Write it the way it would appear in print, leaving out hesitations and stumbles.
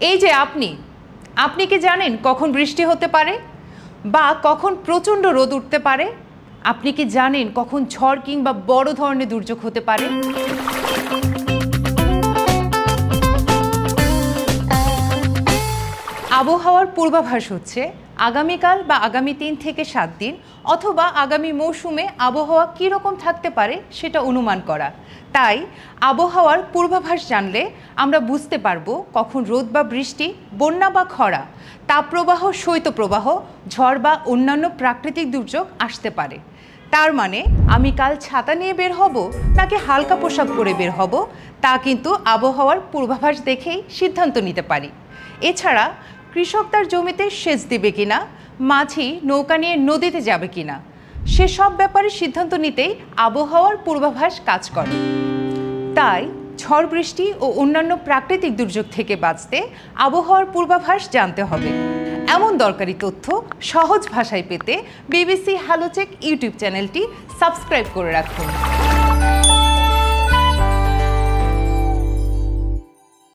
এই যে আপনি কি জানেন কখন বৃষ্টি হতে পারে বা কখন প্রচণ্ড রোদ উঠতে পারে? আপনি কি জানেন কখন ঝড় কিংবা বড় ধরনের দুর্যোগ হতে পারে? আবহাওয়ার পূর্বাভাস হচ্ছে আগামীকাল বা আগামী 3 থেকে 7 দিন অথবা আগামী মৌসুমে আবহাওয়া কী রকম থাকতে পারে সেটা অনুমান করা। তাই আবহাওয়ার পূর্বাভাস জানলে আমরা বুঝতে পারবো কখন রোদ বা বৃষ্টি, বন্যা বা খরা, তাপপ্রবাহ, শৈত্যপ্রবাহ, ঝড় বা অন্যান্য প্রাকৃতিক দুর্যোগ আসতে পারে। তার মানে আমি কাল ছাতা নিয়ে বের হব নাকি হালকা পোশাক পরে বের হব তা কিন্তু আবহাওয়ার পূর্বাভাস দেখেই সিদ্ধান্ত নিতে পারি। এছাড়া কৃষক তার জমিতে সেচ দেবে কিনা, মাঝি নৌকা নিয়ে নদীতে যাবে কিনা, সেসব ব্যাপারে সিদ্ধান্ত নিতেই আবহাওয়ার পূর্বাভাস কাজ করে। তাই ঝড় বৃষ্টি ও অন্যান্য প্রাকৃতিক দুর্যোগ থেকে বাঁচতে আবহাওয়ার পূর্বাভাস জানতে হবে। এমন দরকারি তথ্য সহজ ভাষায় পেতে বিবিসি হ্যালো চেক ইউটিউব চ্যানেলটি সাবস্ক্রাইব করে রাখুন।